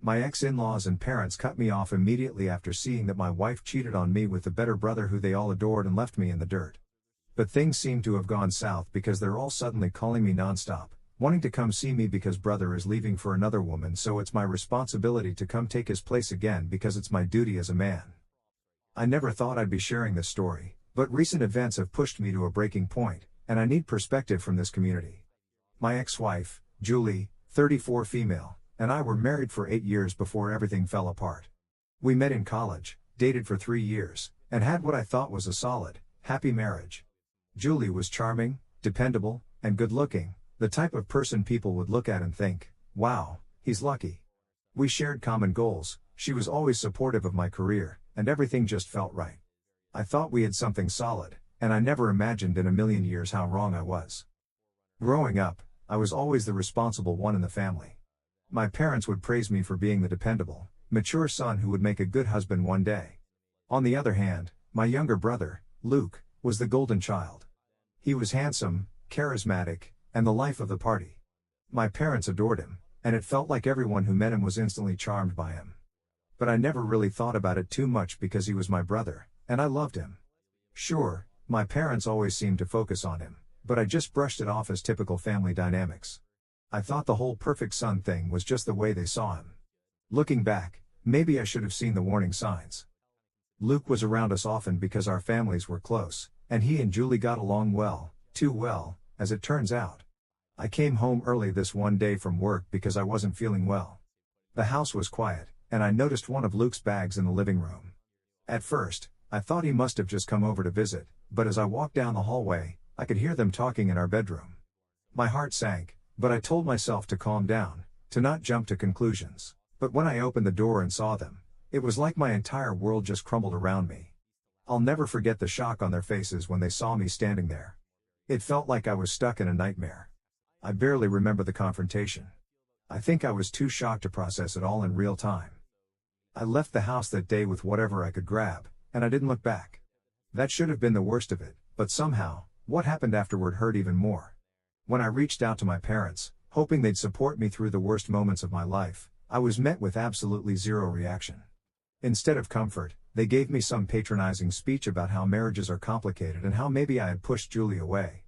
My ex-in-laws and parents cut me off immediately after seeing that my wife cheated on me with the better brother who they all adored and left me in the dirt. But things seem to have gone south because they're all suddenly calling me nonstop, wanting to come see me because brother is leaving for another woman, so it's my responsibility to come take his place again because it's my duty as a man. I never thought I'd be sharing this story, but recent events have pushed me to a breaking point, and I need perspective from this community. My ex-wife, Julie, 34 female, and I were married for 8 years before everything fell apart. We met in college, dated for 3 years, and had what I thought was a solid, happy marriage. Julie was charming, dependable, and good-looking, the type of person people would look at and think, wow, he's lucky. We shared common goals, she was always supportive of my career, and everything just felt right. I thought we had something solid, and I never imagined in a million years how wrong I was. Growing up, I was always the responsible one in the family. My parents would praise me for being the dependable, mature son who would make a good husband one day. On the other hand, my younger brother, Luke, was the golden child. He was handsome, charismatic, and the life of the party. My parents adored him, and it felt like everyone who met him was instantly charmed by him. But I never really thought about it too much because he was my brother, and I loved him. Sure, my parents always seemed to focus on him, but I just brushed it off as typical family dynamics. I thought the whole perfect son thing was just the way they saw him. Looking back, maybe I should have seen the warning signs. Luke was around us often because our families were close, and he and Julie got along well, too well, as it turns out. I came home early this one day from work because I wasn't feeling well. The house was quiet, and I noticed one of Luke's bags in the living room. At first, I thought he must have just come over to visit, but as I walked down the hallway, I could hear them talking in our bedroom. My heart sank, but I told myself to calm down, to not jump to conclusions. But when I opened the door and saw them, it was like my entire world just crumbled around me. I'll never forget the shock on their faces when they saw me standing there. It felt like I was stuck in a nightmare. I barely remember the confrontation. I think I was too shocked to process it all in real time. I left the house that day with whatever I could grab, and I didn't look back. That should have been the worst of it, but somehow, what happened afterward hurt even more. When I reached out to my parents, hoping they'd support me through the worst moments of my life, I was met with absolutely zero reaction. Instead of comfort, they gave me some patronizing speech about how marriages are complicated and how maybe I had pushed Julie away.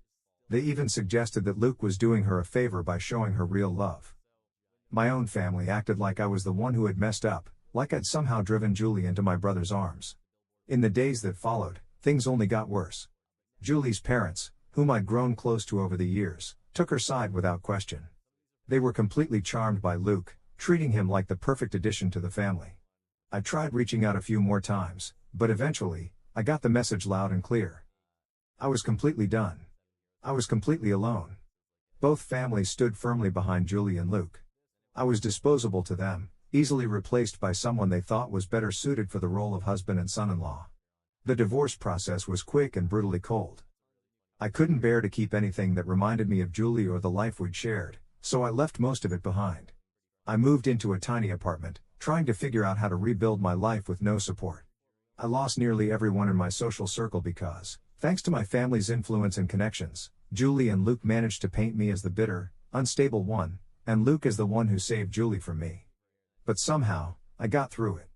They even suggested that Luke was doing her a favor by showing her real love. My own family acted like I was the one who had messed up, like I'd somehow driven Julie into my brother's arms. In the days that followed, things only got worse. Julie's parents, whom I'd grown close to over the years, took her side without question. They were completely charmed by Luke, treating him like the perfect addition to the family. I tried reaching out a few more times, but eventually, I got the message loud and clear. I was completely done. I was completely alone. Both families stood firmly behind Julie and Luke. I was disposable to them, easily replaced by someone they thought was better suited for the role of husband and son-in-law. The divorce process was quick and brutally cold. I couldn't bear to keep anything that reminded me of Julie or the life we'd shared, so I left most of it behind. I moved into a tiny apartment, trying to figure out how to rebuild my life with no support. I lost nearly everyone in my social circle because, thanks to my family's influence and connections, Julie and Luke managed to paint me as the bitter, unstable one, and Luke as the one who saved Julie from me. But somehow, I got through it.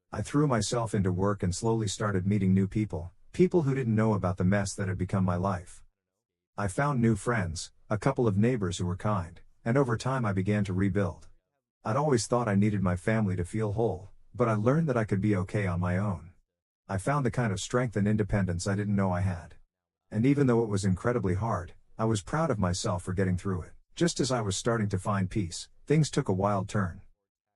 I threw myself into work and slowly started meeting new people, people who didn't know about the mess that had become my life. I found new friends, a couple of neighbors who were kind, and over time I began to rebuild. I'd always thought I needed my family to feel whole, but I learned that I could be okay on my own. I found the kind of strength and independence I didn't know I had. And even though it was incredibly hard, I was proud of myself for getting through it. Just as I was starting to find peace, things took a wild turn.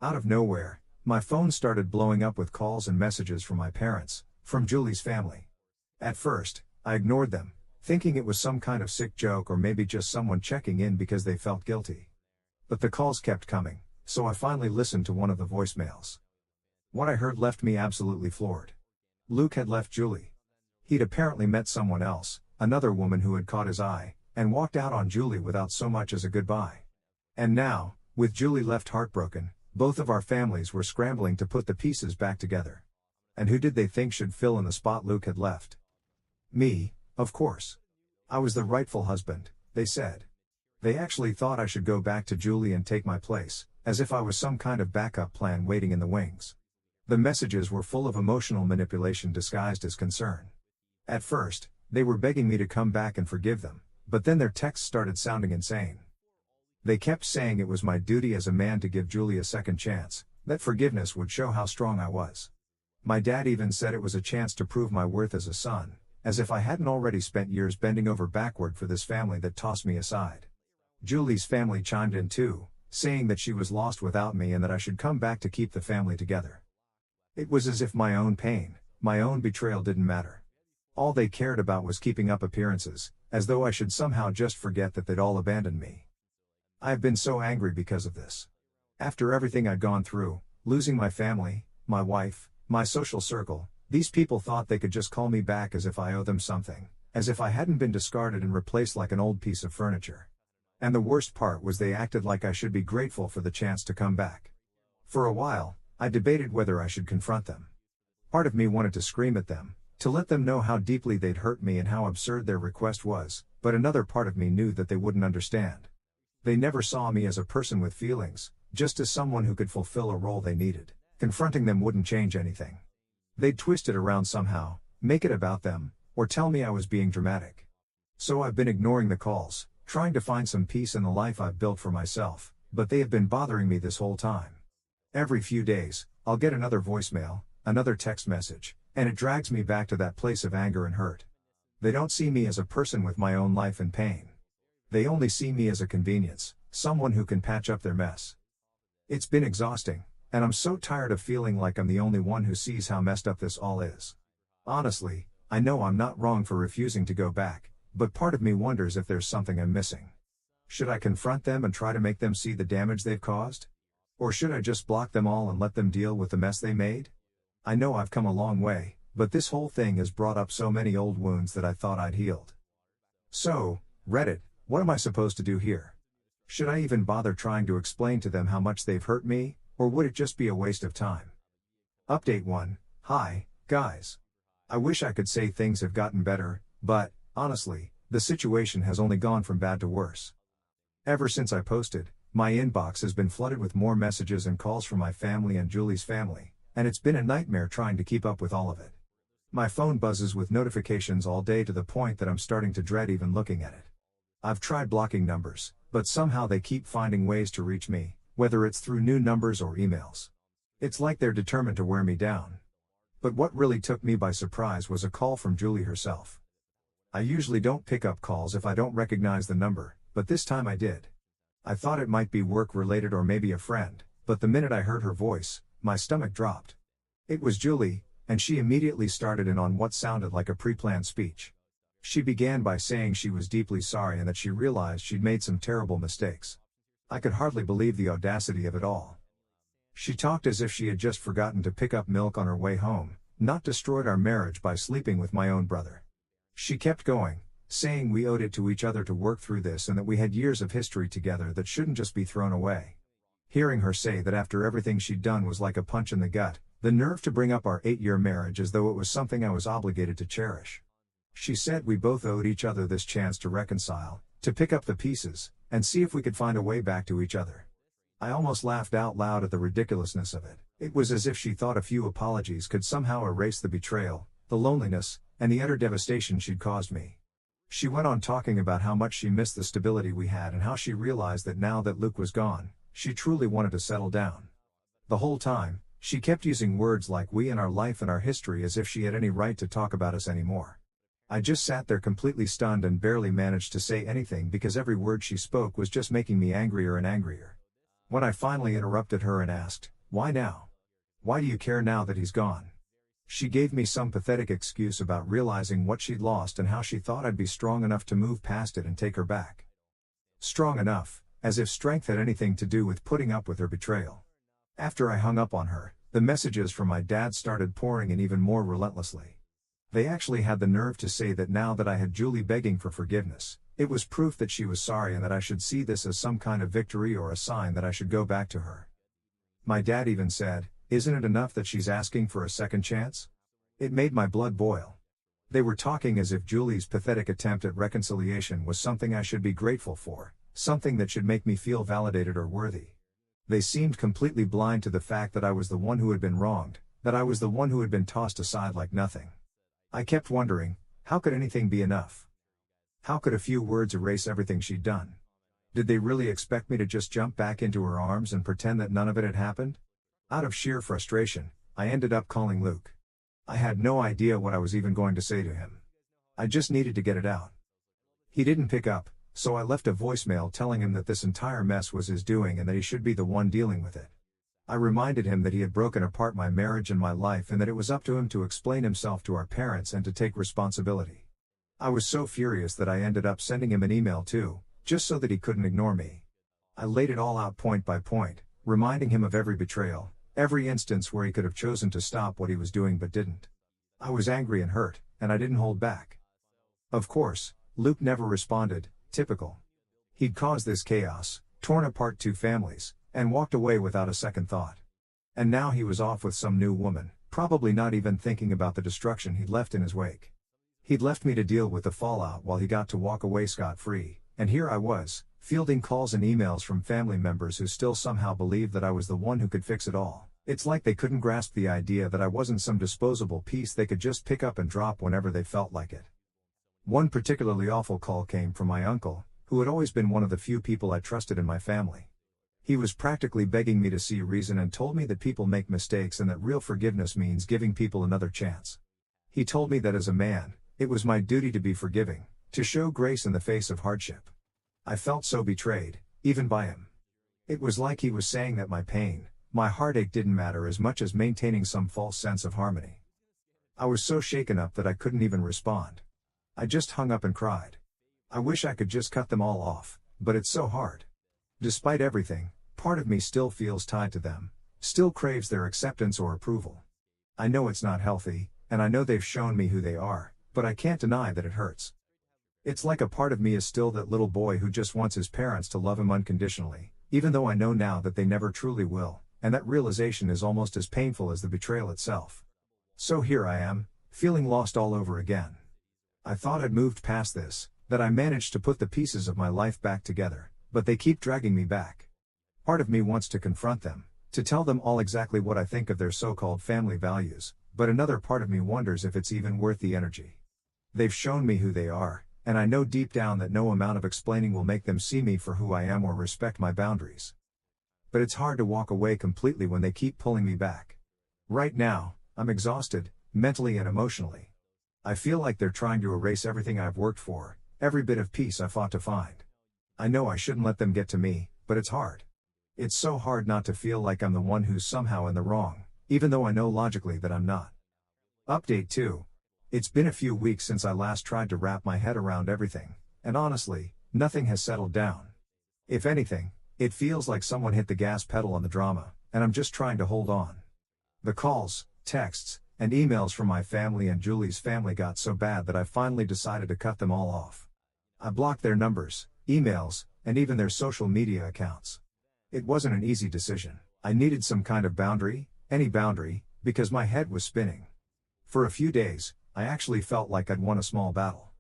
Out of nowhere, my phone started blowing up with calls and messages from my parents, from Julie's family. At first, I ignored them, thinking it was some kind of sick joke or maybe just someone checking in because they felt guilty. But the calls kept coming, so I finally listened to one of the voicemails. What I heard left me absolutely floored. Luke had left Julie. He'd apparently met someone else, another woman who had caught his eye, and walked out on Julie without so much as a goodbye. And now, with Julie left heartbroken, both of our families were scrambling to put the pieces back together. And who did they think should fill in the spot Luke had left? Me, of course. I was the rightful husband, they said. They actually thought I should go back to Julie and take my place, as if I was some kind of backup plan waiting in the wings. The messages were full of emotional manipulation disguised as concern. At first, they were begging me to come back and forgive them, but then their texts started sounding insane. They kept saying it was my duty as a man to give Julie a second chance, that forgiveness would show how strong I was. My dad even said it was a chance to prove my worth as a son, as if I hadn't already spent years bending over backward for this family that tossed me aside. Julie's family chimed in too, saying that she was lost without me and that I should come back to keep the family together. It was as if my own pain, my own betrayal didn't matter. All they cared about was keeping up appearances, as though I should somehow just forget that they'd all abandoned me. I've been so angry because of this. After everything I'd gone through, losing my family, my wife, my social circle, these people thought they could just call me back as if I owe them something, as if I hadn't been discarded and replaced like an old piece of furniture. And the worst part was they acted like I should be grateful for the chance to come back. For a while, I debated whether I should confront them. Part of me wanted to scream at them, to let them know how deeply they'd hurt me and how absurd their request was, but another part of me knew that they wouldn't understand. They never saw me as a person with feelings, just as someone who could fulfill a role they needed. Confronting them wouldn't change anything. They'd twist it around somehow, make it about them, or tell me I was being dramatic. So I've been ignoring the calls, trying to find some peace in the life I've built for myself, but they have been bothering me this whole time. Every few days, I'll get another voicemail, another text message, and it drags me back to that place of anger and hurt. They don't see me as a person with my own life and pain. They only see me as a convenience, someone who can patch up their mess. It's been exhausting, and I'm so tired of feeling like I'm the only one who sees how messed up this all is. Honestly, I know I'm not wrong for refusing to go back, but part of me wonders if there's something I'm missing. Should I confront them and try to make them see the damage they've caused? Or should I just block them all and let them deal with the mess they made? I know I've come a long way, but this whole thing has brought up so many old wounds that I thought I'd healed. So, Reddit, what am I supposed to do here? Should I even bother trying to explain to them how much they've hurt me, or would it just be a waste of time? Update 1. Hi, guys. I wish I could say things have gotten better, but, honestly, the situation has only gone from bad to worse. Ever since I posted, my inbox has been flooded with more messages and calls from my family and Julie's family, and it's been a nightmare trying to keep up with all of it. My phone buzzes with notifications all day to the point that I'm starting to dread even looking at it. I've tried blocking numbers, but somehow they keep finding ways to reach me, whether it's through new numbers or emails. It's like they're determined to wear me down. But what really took me by surprise was a call from Julie herself. I usually don't pick up calls if I don't recognize the number, but this time I did. I thought it might be work-related or maybe a friend, but the minute I heard her voice, my stomach dropped. It was Julie, and she immediately started in on what sounded like a pre-planned speech. She began by saying she was deeply sorry and that she realized she'd made some terrible mistakes. I could hardly believe the audacity of it all. She talked as if she had just forgotten to pick up milk on her way home, not destroyed our marriage by sleeping with my own brother. She kept going, saying we owed it to each other to work through this and that we had years of history together that shouldn't just be thrown away. Hearing her say that after everything she'd done was like a punch in the gut, the nerve to bring up our 8-year marriage as though it was something I was obligated to cherish. She said we both owed each other this chance to reconcile, to pick up the pieces, and see if we could find a way back to each other. I almost laughed out loud at the ridiculousness of it. It was as if she thought a few apologies could somehow erase the betrayal, the loneliness, and the utter devastation she'd caused me. She went on talking about how much she missed the stability we had and how she realized that now that Luke was gone, she truly wanted to settle down. The whole time, she kept using words like we and our life and our history as if she had any right to talk about us anymore. I just sat there completely stunned and barely managed to say anything because every word she spoke was just making me angrier and angrier. When I finally interrupted her and asked, "Why now? Why do you care now that he's gone?" She gave me some pathetic excuse about realizing what she'd lost and how she thought I'd be strong enough to move past it and take her back. Strong enough, as if strength had anything to do with putting up with her betrayal. After I hung up on her, the messages from my dad started pouring in even more relentlessly. They actually had the nerve to say that now that I had Julie begging for forgiveness, it was proof that she was sorry and that I should see this as some kind of victory or a sign that I should go back to her. My dad even said, "Isn't it enough that she's asking for a second chance?" It made my blood boil. They were talking as if Julie's pathetic attempt at reconciliation was something I should be grateful for, something that should make me feel validated or worthy. They seemed completely blind to the fact that I was the one who had been wronged, that I was the one who had been tossed aside like nothing. I kept wondering, how could anything be enough? How could a few words erase everything she'd done? Did they really expect me to just jump back into her arms and pretend that none of it had happened? Out of sheer frustration, I ended up calling Luke. I had no idea what I was even going to say to him. I just needed to get it out. He didn't pick up, so I left a voicemail telling him that this entire mess was his doing and that he should be the one dealing with it. I reminded him that he had broken apart my marriage and my life and that it was up to him to explain himself to our parents and to take responsibility. I was so furious that I ended up sending him an email too, just so that he couldn't ignore me. I laid it all out point by point, reminding him of every betrayal, every instance where he could have chosen to stop what he was doing but didn't. I was angry and hurt, and I didn't hold back. Of course, Luke never responded, typical. He'd caused this chaos, torn apart two families, and walked away without a second thought. And now he was off with some new woman, probably not even thinking about the destruction he'd left in his wake. He'd left me to deal with the fallout while he got to walk away scot-free, and here I was, fielding calls and emails from family members who still somehow believed that I was the one who could fix it all. It's like they couldn't grasp the idea that I wasn't some disposable piece they could just pick up and drop whenever they felt like it. One particularly awful call came from my uncle, who had always been one of the few people I trusted in my family. He was practically begging me to see reason and told me that people make mistakes and that real forgiveness means giving people another chance. He told me that as a man, it was my duty to be forgiving, to show grace in the face of hardship. I felt so betrayed, even by him. It was like he was saying that my pain, my heartache didn't matter as much as maintaining some false sense of harmony. I was so shaken up that I couldn't even respond. I just hung up and cried. I wish I could just cut them all off, but it's so hard. Despite everything, part of me still feels tied to them, still craves their acceptance or approval. I know it's not healthy, and I know they've shown me who they are, but I can't deny that it hurts. It's like a part of me is still that little boy who just wants his parents to love him unconditionally, even though I know now that they never truly will, and that realization is almost as painful as the betrayal itself. So here I am, feeling lost all over again. I thought I'd moved past this, that I managed to put the pieces of my life back together, but they keep dragging me back. Part of me wants to confront them, to tell them all exactly what I think of their so-called family values, but another part of me wonders if it's even worth the energy. They've shown me who they are, and I know deep down that no amount of explaining will make them see me for who I am or respect my boundaries. But it's hard to walk away completely when they keep pulling me back. Right now, I'm exhausted, mentally and emotionally. I feel like they're trying to erase everything I've worked for, every bit of peace I fought to find. I know I shouldn't let them get to me, but it's hard. It's so hard not to feel like I'm the one who's somehow in the wrong, even though I know logically that I'm not. Update 2. It's been a few weeks since I last tried to wrap my head around everything, and honestly, nothing has settled down. If anything, it feels like someone hit the gas pedal on the drama, and I'm just trying to hold on. The calls, texts, and emails from my family and Julie's family got so bad that I finally decided to cut them all off. I blocked their numbers, emails, and even their social media accounts. It wasn't an easy decision. I needed some kind of boundary, any boundary, because my head was spinning. For a few days, I actually felt like I'd won a small battle.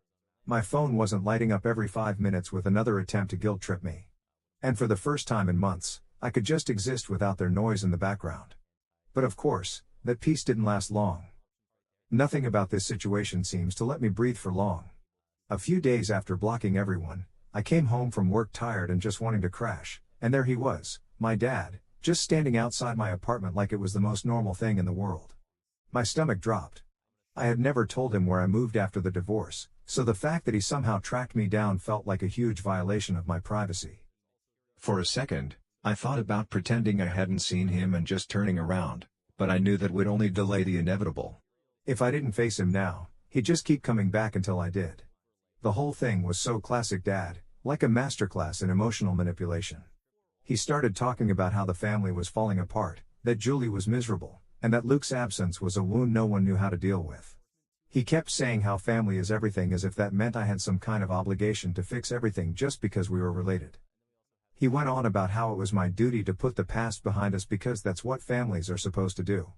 My phone wasn't lighting up every 5 minutes with another attempt to guilt trip me. And for the first time in months, I could just exist without their noise in the background. But of course, that peace didn't last long. Nothing about this situation seems to let me breathe for long. A few days after blocking everyone, I came home from work tired and just wanting to crash, and there he was, my dad, just standing outside my apartment like it was the most normal thing in the world. My stomach dropped. I had never told him where I moved after the divorce, so the fact that he somehow tracked me down felt like a huge violation of my privacy. For a second, I thought about pretending I hadn't seen him and just turning around, but I knew that would only delay the inevitable. If I didn't face him now, he'd just keep coming back until I did. The whole thing was so classic Dad, like a masterclass in emotional manipulation. He started talking about how the family was falling apart, that Julie was miserable, and that Luke's absence was a wound no one knew how to deal with. He kept saying how family is everything as if that meant I had some kind of obligation to fix everything just because we were related. He went on about how it was my duty to put the past behind us because that's what families are supposed to do.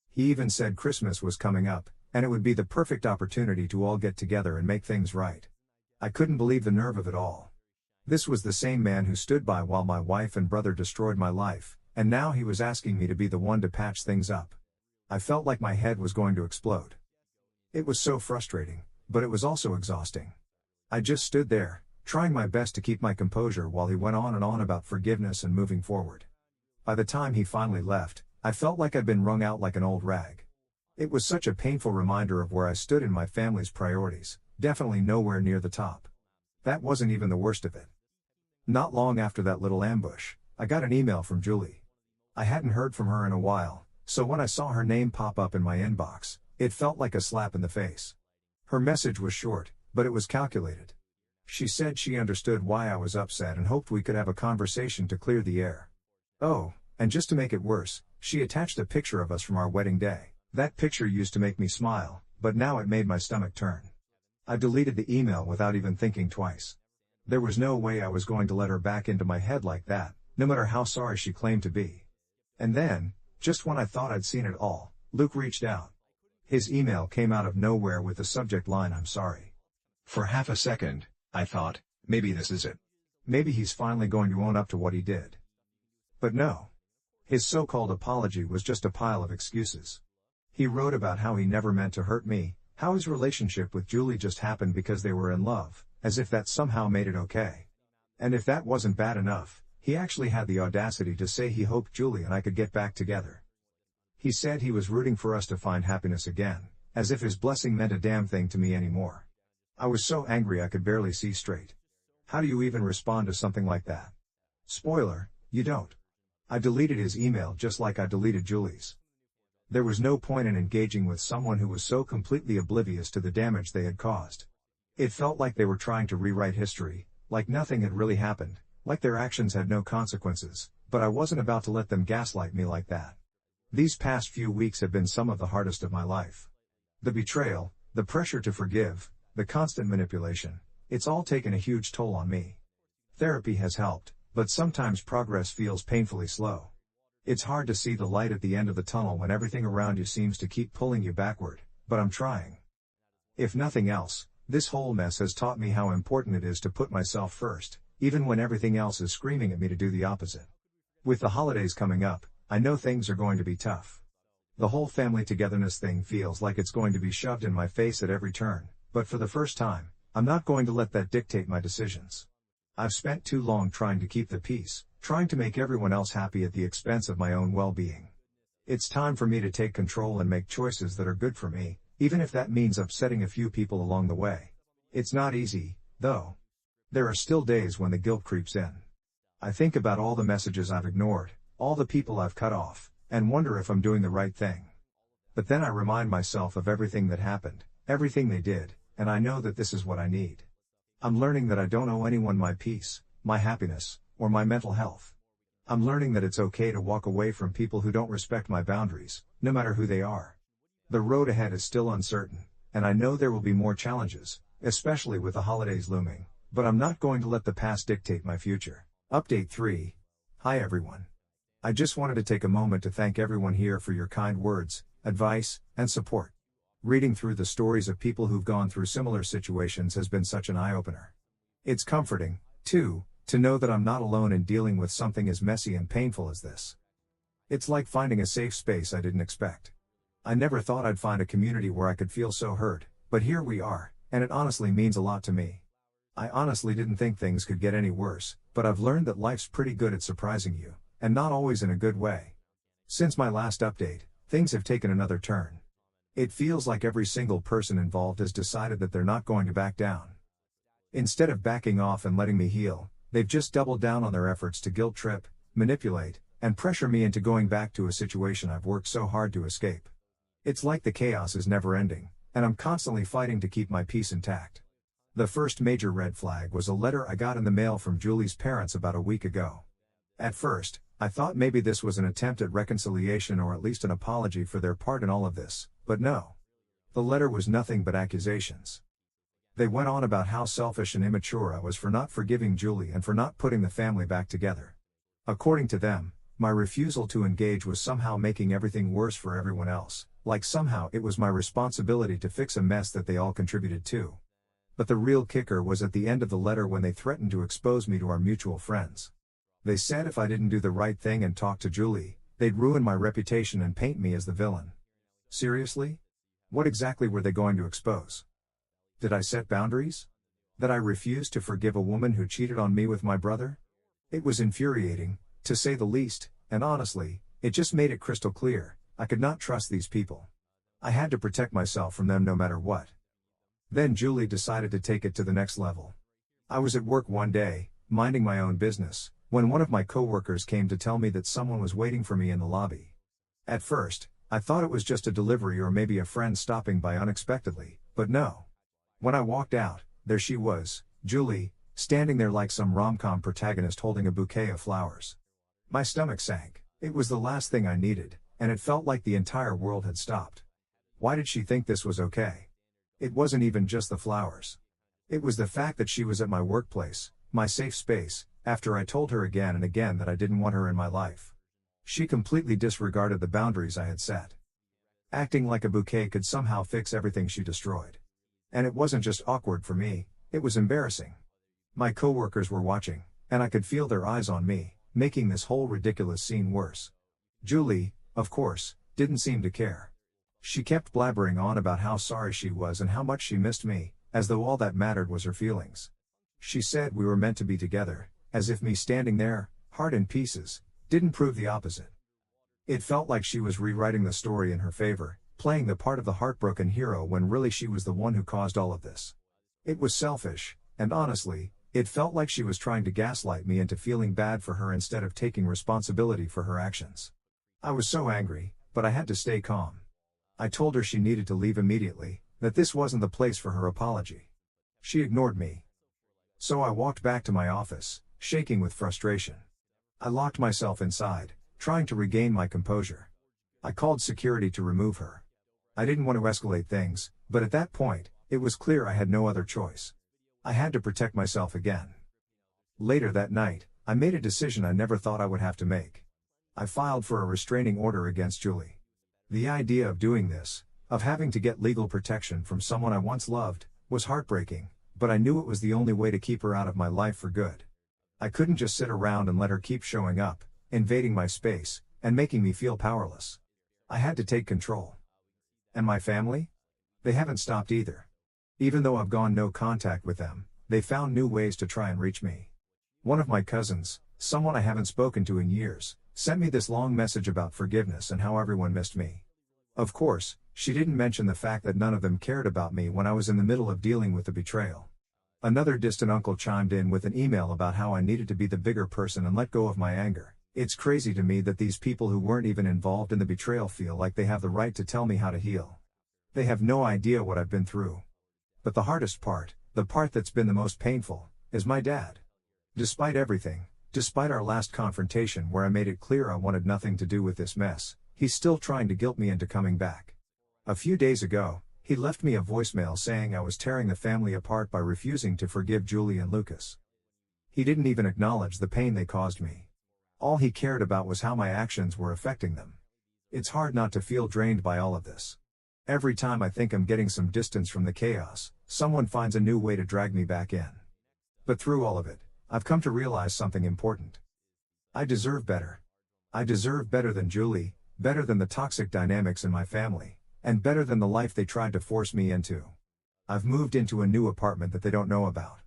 He even said Christmas was coming up, and it would be the perfect opportunity to all get together and make things right. I couldn't believe the nerve of it all. This was the same man who stood by while my wife and brother destroyed my life, and now he was asking me to be the one to patch things up. I felt like my head was going to explode. It was so frustrating, but it was also exhausting. I just stood there, trying my best to keep my composure while he went on and on about forgiveness and moving forward. By the time he finally left, I felt like I'd been wrung out like an old rag. It was such a painful reminder of where I stood in my family's priorities, definitely nowhere near the top. That wasn't even the worst of it. Not long after that little ambush, I got an email from Julie. I hadn't heard from her in a while, so when I saw her name pop up in my inbox, it felt like a slap in the face. Her message was short, but it was calculated. She said she understood why I was upset and hoped we could have a conversation to clear the air. Oh, and just to make it worse, she attached a picture of us from our wedding day. That picture used to make me smile, but now it made my stomach turn. I deleted the email without even thinking twice. There was no way I was going to let her back into my head like that, no matter how sorry she claimed to be. And then, just when I thought I'd seen it all, Luke reached out. His email came out of nowhere with the subject line, "I'm sorry." For half a second, I thought, maybe this is it. Maybe he's finally going to own up to what he did. But no. His so-called apology was just a pile of excuses. He wrote about how he never meant to hurt me, how his relationship with Julie just happened because they were in love, as if that somehow made it okay. And if that wasn't bad enough, he actually had the audacity to say he hoped Julie and I could get back together. He said he was rooting for us to find happiness again, as if his blessing meant a damn thing to me anymore. I was so angry I could barely see straight. How do you even respond to something like that? Spoiler, you don't. I deleted his email just like I deleted Julie's. There was no point in engaging with someone who was so completely oblivious to the damage they had caused. It felt like they were trying to rewrite history, like nothing had really happened, like their actions had no consequences, but I wasn't about to let them gaslight me like that. These past few weeks have been some of the hardest of my life. The betrayal, the pressure to forgive, the constant manipulation, it's all taken a huge toll on me. Therapy has helped, but sometimes progress feels painfully slow. It's hard to see the light at the end of the tunnel when everything around you seems to keep pulling you backward, but I'm trying. If nothing else, this whole mess has taught me how important it is to put myself first, even when everything else is screaming at me to do the opposite. With the holidays coming up, I know things are going to be tough. The whole family togetherness thing feels like it's going to be shoved in my face at every turn, but for the first time, I'm not going to let that dictate my decisions. I've spent too long trying to keep the peace, trying to make everyone else happy at the expense of my own well-being. It's time for me to take control and make choices that are good for me, even if that means upsetting a few people along the way. It's not easy, though. There are still days when the guilt creeps in. I think about all the messages I've ignored, all the people I've cut off, and wonder if I'm doing the right thing. But then I remind myself of everything that happened, everything they did, and I know that this is what I need. I'm learning that I don't owe anyone my peace, my happiness, or my mental health. I'm learning that it's okay to walk away from people who don't respect my boundaries, no matter who they are. The road ahead is still uncertain, and I know there will be more challenges, especially with the holidays looming, but I'm not going to let the past dictate my future. Update 3. Hi everyone. I just wanted to take a moment to thank everyone here for your kind words, advice, and support. Reading through the stories of people who've gone through similar situations has been such an eye-opener. It's comforting, too, to know that I'm not alone in dealing with something as messy and painful as this. It's like finding a safe space I didn't expect. I never thought I'd find a community where I could feel so heard, but here we are, and it honestly means a lot to me. I honestly didn't think things could get any worse, but I've learned that life's pretty good at surprising you, and not always in a good way. Since my last update, things have taken another turn. It feels like every single person involved has decided that they're not going to back down. Instead of backing off and letting me heal, they've just doubled down on their efforts to guilt trip, manipulate, and pressure me into going back to a situation I've worked so hard to escape. It's like the chaos is never ending, and I'm constantly fighting to keep my peace intact. The first major red flag was a letter I got in the mail from Julie's parents about a week ago. At first, I thought maybe this was an attempt at reconciliation or at least an apology for their part in all of this, but no. The letter was nothing but accusations. They went on about how selfish and immature I was for not forgiving Julie and for not putting the family back together. According to them, my refusal to engage was somehow making everything worse for everyone else, like somehow it was my responsibility to fix a mess that they all contributed to. But the real kicker was at the end of the letter when they threatened to expose me to our mutual friends. They said if I didn't do the right thing and talk to Julie, they'd ruin my reputation and paint me as the villain. Seriously? What exactly were they going to expose? Did I set boundaries? That I refused to forgive a woman who cheated on me with my brother? It was infuriating, to say the least, and honestly, it just made it crystal clear, I could not trust these people. I had to protect myself from them no matter what. Then Julie decided to take it to the next level. I was at work one day, minding my own business, when one of my coworkers came to tell me that someone was waiting for me in the lobby. At first, I thought it was just a delivery or maybe a friend stopping by unexpectedly, but no. When I walked out, there she was, Julie, standing there like some rom-com protagonist holding a bouquet of flowers. My stomach sank. It was the last thing I needed, and it felt like the entire world had stopped. Why did she think this was okay? It wasn't even just the flowers. It was the fact that she was at my workplace, my safe space, after I told her again and again that I didn't want her in my life. She completely disregarded the boundaries I had set. Acting like a bouquet could somehow fix everything she destroyed. And it wasn't just awkward for me, it was embarrassing. My coworkers were watching, and I could feel their eyes on me, making this whole ridiculous scene worse. Julie, of course, didn't seem to care. She kept blabbering on about how sorry she was and how much she missed me, as though all that mattered was her feelings. She said we were meant to be together, as if me standing there, heart in pieces, didn't prove the opposite. It felt like she was rewriting the story in her favor, playing the part of the heartbroken hero when really she was the one who caused all of this. It was selfish, and honestly, it felt like she was trying to gaslight me into feeling bad for her instead of taking responsibility for her actions. I was so angry, but I had to stay calm. I told her she needed to leave immediately, that this wasn't the place for her apology. She ignored me. So I walked back to my office, shaking with frustration. I locked myself inside, trying to regain my composure. I called security to remove her. I didn't want to escalate things, but at that point, it was clear I had no other choice. I had to protect myself again. Later that night, I made a decision I never thought I would have to make. I filed for a restraining order against Julie. The idea of doing this, of having to get legal protection from someone I once loved, was heartbreaking, but I knew it was the only way to keep her out of my life for good. I couldn't just sit around and let her keep showing up, invading my space, and making me feel powerless. I had to take control. And my family? They haven't stopped either. Even though I've gone no contact with them, they found new ways to try and reach me. One of my cousins, someone I haven't spoken to in years, sent me this long message about forgiveness and how everyone missed me. Of course, she didn't mention the fact that none of them cared about me when I was in the middle of dealing with the betrayal. Another distant uncle chimed in with an email about how I needed to be the bigger person and let go of my anger. It's crazy to me that these people who weren't even involved in the betrayal feel like they have the right to tell me how to heal. They have no idea what I've been through. But the hardest part, the part that's been the most painful, is my dad. Despite everything, despite our last confrontation where I made it clear I wanted nothing to do with this mess, he's still trying to guilt me into coming back. A few days ago, he left me a voicemail saying I was tearing the family apart by refusing to forgive Julie and Lucas. He didn't even acknowledge the pain they caused me. All he cared about was how my actions were affecting them. It's hard not to feel drained by all of this. Every time I think I'm getting some distance from the chaos, someone finds a new way to drag me back in. But through all of it, I've come to realize something important. I deserve better. I deserve better than Julie, better than the toxic dynamics in my family, and better than the life they tried to force me into. I've moved into a new apartment that they don't know about.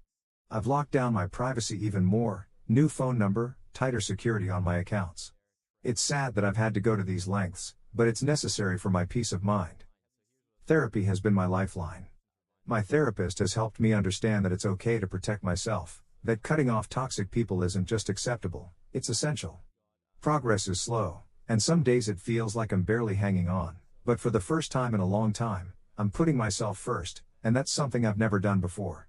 I've locked down my privacy even more, new phone number, tighter security on my accounts. It's sad that I've had to go to these lengths, but it's necessary for my peace of mind. Therapy has been my lifeline. My therapist has helped me understand that it's okay to protect myself, that cutting off toxic people isn't just acceptable, it's essential. Progress is slow, and some days it feels like I'm barely hanging on, but for the first time in a long time, I'm putting myself first, and that's something I've never done before.